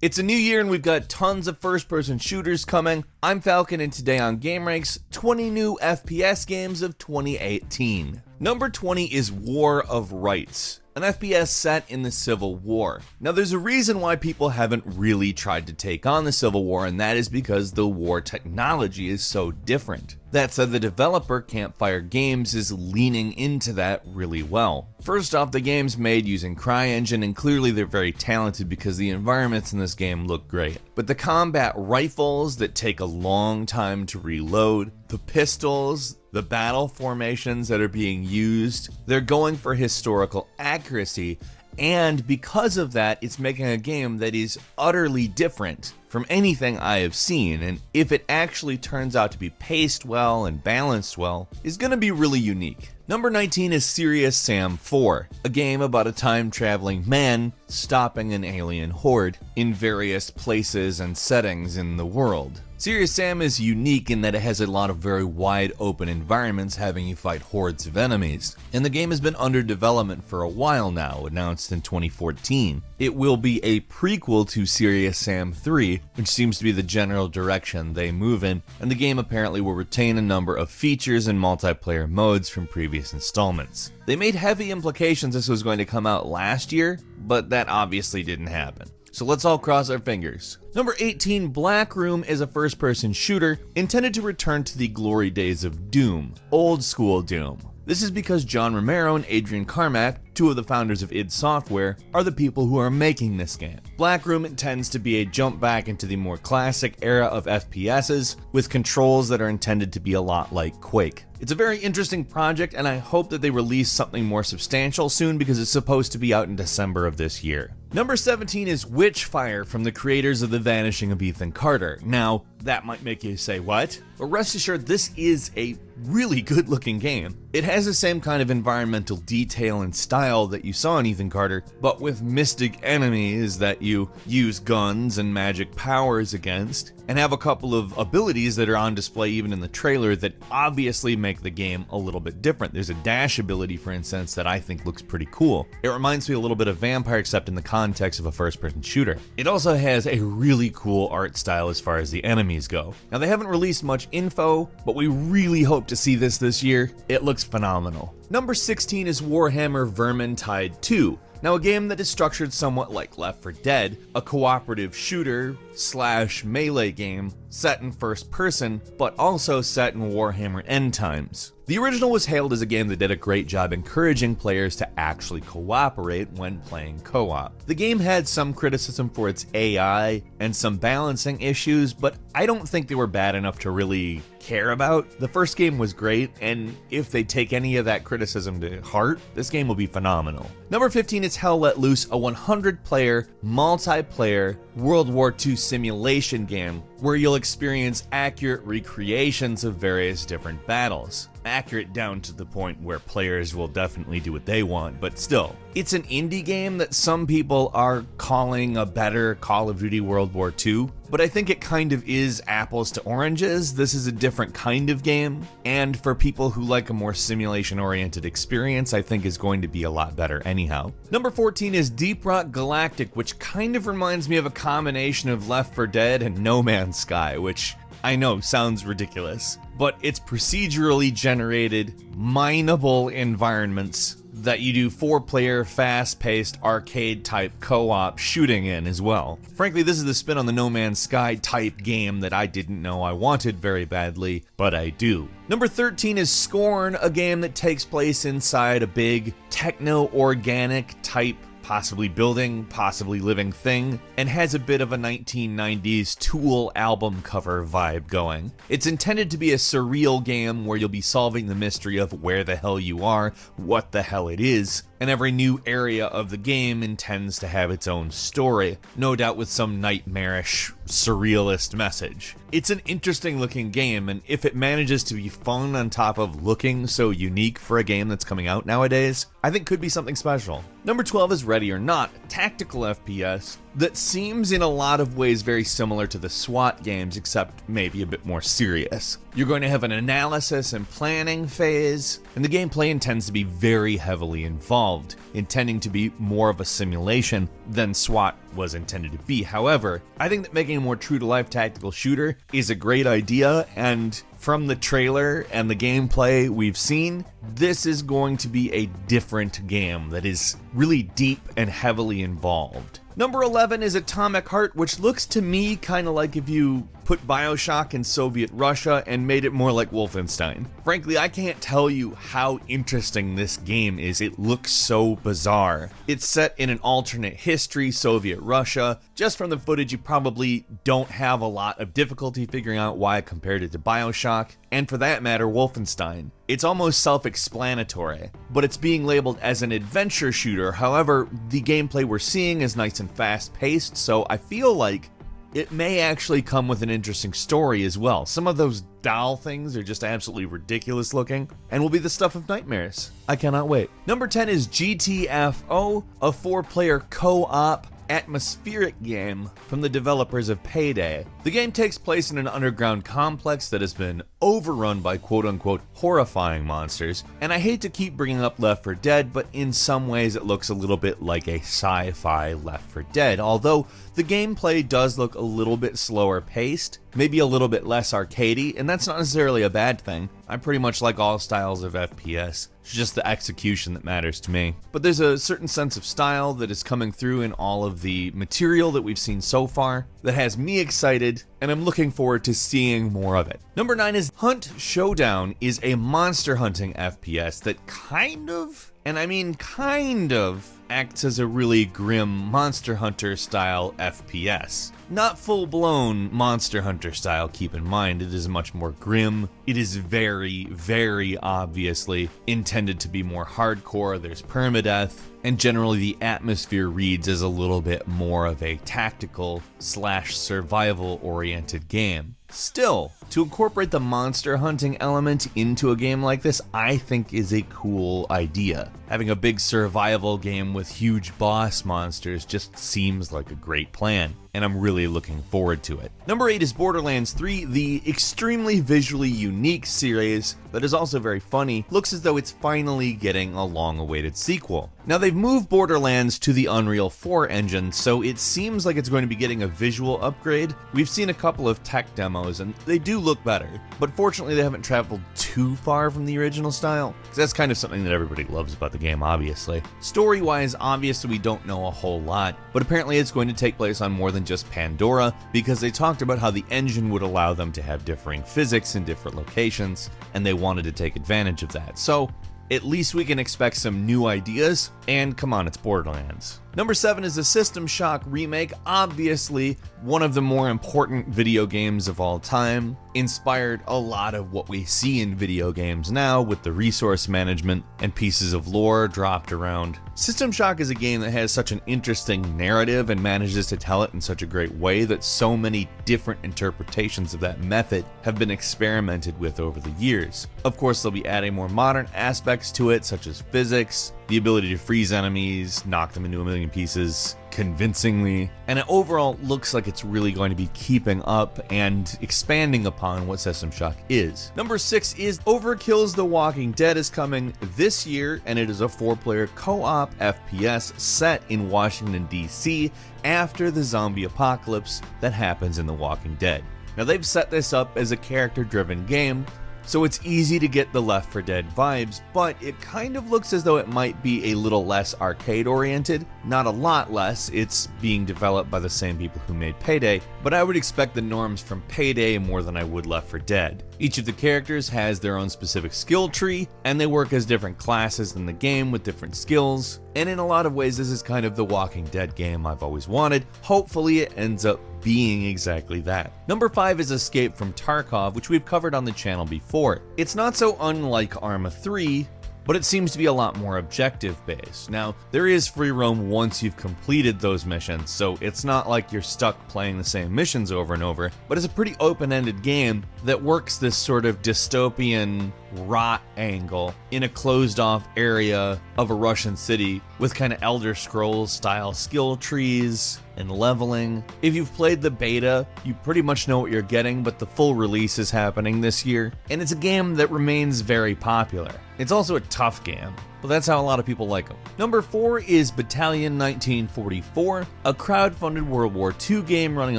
It's a new year and we've got tons of first-person shooters coming. I'm Falcon and today on GameRanks, 20 new FPS games of 2018. Number 20 is War of Rights, an FPS set in the Civil War. Now there's a reason why people haven't really tried to take on the Civil War, and that is because the war technology is so different. That said, the developer Campfire Games is leaning into that really well. First off, the game's made using CryEngine, and clearly they're very talented because the environments in this game look great. But the combat rifles that take a long time to reload, the pistols, the battle formations that are being used, they're going for historical accuracy, and because of that, it's making a game that is utterly different from anything I have seen, and if it actually turns out to be paced well and balanced well, is going to be really unique. Number 19 is Serious Sam 4, a game about a time-traveling man stopping an alien horde in various places and settings in the world. Serious Sam is unique in that it has a lot of very wide open environments having you fight hordes of enemies, and the game has been under development for a while now, announced in 2014. It will be a prequel to Serious Sam 3, which seems to be the general direction they move in, and the game apparently will retain a number of features and multiplayer modes from previous installments. They made heavy implications this was going to come out last year, but that obviously didn't happen. So let's all cross our fingers. Number 18, Black Room is a first-person shooter intended to return to the glory days of Doom, old school Doom. This is because John Romero and Adrian Carmack, two of the founders of id Software, are the people who are making this game. Black Room intends to be a jump back into the more classic era of FPSs, with controls that are intended to be a lot like Quake. It's a very interesting project, and I hope that they release something more substantial soon because it's supposed to be out in December of this year. Number 17 is Witchfire from the creators of The Vanishing of Ethan Carter. Now, that might make you say, what? But rest assured, this is a really good looking game. It has the same kind of environmental detail and style that you saw in Ethan Carter, but with mystic enemies that you use guns and magic powers against, and have a couple of abilities that are on display even in the trailer that obviously make the game a little bit different. There's a dash ability, for instance, that I think looks pretty cool. It reminds me a little bit of Vampire, except in the context of a first-person shooter. It also has a really cool art style as far as the enemies go. Now, they haven't released much info, but we really hope to see this year. It looks phenomenal. Number 16 is Warhammer Vermintide 2. Now, a game that is structured somewhat like Left 4 Dead, a cooperative shooter / melee game set in first person, but also set in Warhammer End Times. The original was hailed as a game that did a great job encouraging players to actually cooperate when playing co-op. The game had some criticism for its AI and some balancing issues, but I don't think they were bad enough to really care about. The first game was great, and if they take any of that criticism to heart, this game will be phenomenal. Number 15 is Hell Let Loose, a 100-player, multiplayer World War II simulation game where you'll experience accurate recreations of various different battles. Accurate down to the point where players will definitely do what they want, but still. It's an indie game that some people are calling a better Call of Duty World War II, but I think it kind of is apples to oranges. This is a different kind of game, and for people who like a more simulation-oriented experience, I think is going to be a lot better anyhow. Number 14 is Deep Rock Galactic, which kind of reminds me of a combination of Left 4 Dead and No Man's Sky, which I know sounds ridiculous, but it's procedurally generated, mineable environments that you do 4-player, fast-paced, arcade-type co-op shooting in as well. Frankly, this is the spin on the No Man's Sky type game that I didn't know I wanted very badly, but I do. Number 13 is Scorn, a game that takes place inside a big techno-organic type possibly building, possibly living thing, and has a bit of a 1990s Tool album cover vibe going. It's intended to be a surreal game where you'll be solving the mystery of where the hell you are, what the hell it is, and every new area of the game intends to have its own story, no doubt with some nightmarish, surrealist message. It's an interesting looking game, and if it manages to be fun on top of looking so unique for a game that's coming out nowadays, I think could be something special. Number 12 is Ready or Not, a tactical FPS that seems in a lot of ways very similar to the SWAT games, except maybe a bit more serious. You're going to have an analysis and planning phase, and the gameplay intends to be very heavily involved, intending to be more of a simulation than SWAT was intended to be. However, I think that making a more true-to-life tactical shooter is a great idea, and from the trailer and the gameplay we've seen, this is going to be a different game that is really deep and heavily involved. Number 11 is Atomic Heart, which looks to me kind of like if you put BioShock in Soviet Russia and made it more like Wolfenstein. Frankly, I can't tell you how interesting this game is. It looks so bizarre. It's set in an alternate history, Soviet Russia. Just from the footage, you probably don't have a lot of difficulty figuring out why I compared it to BioShock, and for that matter, Wolfenstein. It's almost self-explanatory, but it's being labeled as an adventure shooter. However, the gameplay we're seeing is nice and fast-paced, so I feel like it may actually come with an interesting story as well. Some of those doll things are just absolutely ridiculous looking and will be the stuff of nightmares. I cannot wait. Number 10 is GTFO, a 4-player co-op atmospheric game from the developers of Payday. The game takes place in an underground complex that has been overrun by quote-unquote horrifying monsters, and I hate to keep bringing up Left 4 Dead, but in some ways it looks a little bit like a sci-fi Left 4 Dead, although the gameplay does look a little bit slower paced, maybe a little bit less arcadey, and that's not necessarily a bad thing. I pretty much like all styles of FPS. It's just the execution that matters to me. But there's a certain sense of style that is coming through in all of the material that we've seen so far that has me excited, and I'm looking forward to seeing more of it. Number 9 is Hunt Showdown is a monster hunting FPS that kind of, and I mean kind of, acts as a really grim Monster Hunter style FPS. Not full-blown Monster Hunter style, keep in mind, it is much more grim. It is very, very obviously intended to be more hardcore. There's permadeath, and generally the atmosphere reads as a little bit more of a tactical / survival oriented game. Still, to incorporate the monster hunting element into a game like this, I think is a cool idea. Having a big survival game with huge boss monsters just seems like a great plan, and I'm really looking forward to it. Number 8 is Borderlands 3, the extremely visually unique series that is also very funny. Looks as though it's finally getting a long-awaited sequel. Now, they've moved Borderlands to the Unreal 4 engine, so it seems like it's going to be getting a visual upgrade. We've seen a couple of tech demos, and they do look better, but fortunately they haven't traveled too far from the original style, because that's kind of something that everybody loves about the game, obviously. Story-wise, obviously we don't know a whole lot, but apparently it's going to take place on more than just Pandora, because they talked about how the engine would allow them to have differing physics in different locations, and they wanted to take advantage of that. So at least we can expect some new ideas, and come on, it's Borderlands. Number 7 is the System Shock remake, obviously one of the more important video games of all time. Inspired a lot of what we see in video games now with the resource management and pieces of lore dropped around. System Shock is a game that has such an interesting narrative and manages to tell it in such a great way that so many different interpretations of that method have been experimented with over the years. Of course, they'll be adding more modern aspects to it, such as physics, the ability to freeze enemies, knock them into a million pieces convincingly, and it overall looks like it's really going to be keeping up and expanding upon what System Shock is. Number 6 is Overkill's The Walking Dead is coming this year, and it is a 4-player co-op FPS set in Washington, D.C. after the zombie apocalypse that happens in The Walking Dead. Now, they've set this up as a character-driven game, so it's easy to get the Left 4 Dead vibes, but it kind of looks as though it might be a little less arcade-oriented. Not a lot less, it's being developed by the same people who made Payday, but I would expect the norms from Payday more than I would Left 4 Dead. Each of the characters has their own specific skill tree, and they work as different classes in the game with different skills, and in a lot of ways this is kind of the Walking Dead game I've always wanted. Hopefully it ends up being exactly that. Number 5 is Escape from Tarkov, which we've covered on the channel before. It's not so unlike Arma 3, but it seems to be a lot more objective based. Now, there is free roam once you've completed those missions, so it's not like you're stuck playing the same missions over and over, but it's a pretty open-ended game that works this sort of dystopian rot angle in a closed off area of a Russian city with kind of Elder Scrolls style skill trees and leveling. If you've played the beta, you pretty much know what you're getting, but the full release is happening this year, and it's a game that remains very popular. It's also a tough game, but that's how a lot of people like them. Number 4 is Battalion 1944, a crowd-funded World War II game running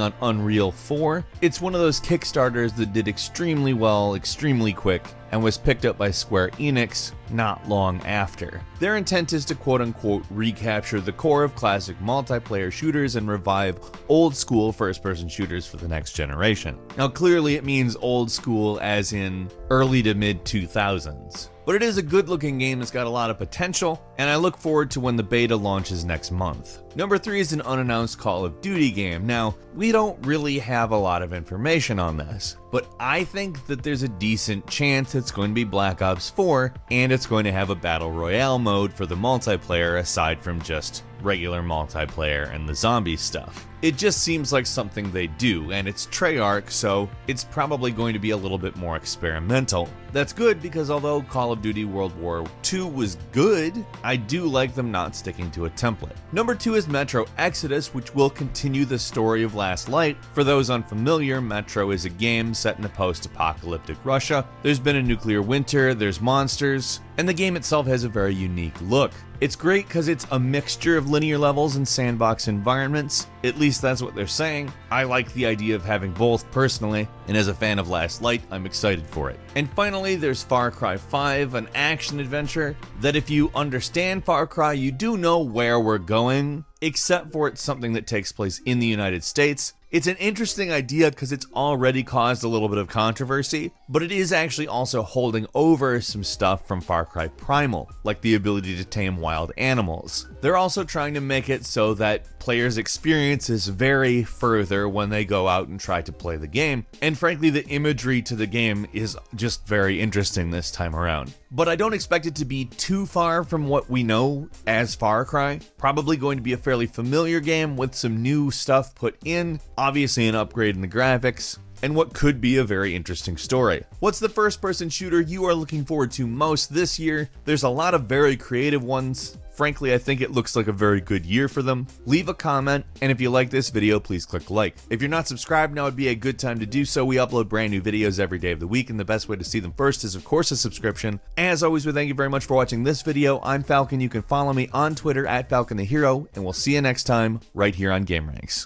on Unreal 4. It's one of those Kickstarters that did extremely well, extremely quick, and was picked up by Square Enix not long after. Their intent is to quote-unquote recapture the core of classic multiplayer shooters and revive old-school first-person shooters for the next generation. Now clearly it means old school as in early to mid-2000s. But it is a good-looking game that's got a lot of potential, and I look forward to when the beta launches next month. Number 3 is an unannounced Call of Duty game. Now, we don't really have a lot of information on this, but I think that there's a decent chance it's going to be Black Ops 4, and it's going to have a Battle Royale mode for the multiplayer aside from just regular multiplayer and the zombie stuff. It just seems like something they do, and it's Treyarch, so it's probably going to be a little bit more experimental. That's good because although Call of Duty World War II was good, I do like them not sticking to a template. Number 2 is Metro Exodus, which will continue the story of Last Light. For those unfamiliar, Metro is a game set in a post-apocalyptic Russia. There's been a nuclear winter, there's monsters, and the game itself has a very unique look. It's great because it's a mixture of linear levels and sandbox environments. At least that's what they're saying. I like the idea of having both personally, and as a fan of Last Light, I'm excited for it. And finally, there's Far Cry 5, an action-adventure that if you understand Far Cry, you do know where we're going, except for it's something that takes place in the United States. It's an interesting idea because it's already caused a little bit of controversy, but it is actually also holding over some stuff from Far Cry Primal, like the ability to tame wild animals. They're also trying to make it so that players' experiences vary further when they go out and try to play the game, and frankly the imagery to the game is just very interesting this time around. But I don't expect it to be too far from what we know as Far Cry. Probably going to be a fairly familiar game with some new stuff put in, obviously an upgrade in the graphics, and what could be a very interesting story. What's the first-person shooter you are looking forward to most this year? There's a lot of very creative ones. Frankly, I think it looks like a very good year for them. Leave a comment, and if you like this video, please click like. If you're not subscribed, now would be a good time to do so. We upload brand new videos every day of the week, and the best way to see them first is, of course, a subscription. As always, we thank you very much for watching this video. I'm Falcon. You can follow me on Twitter at FalconTheHero, and we'll see you next time right here on GameRanks.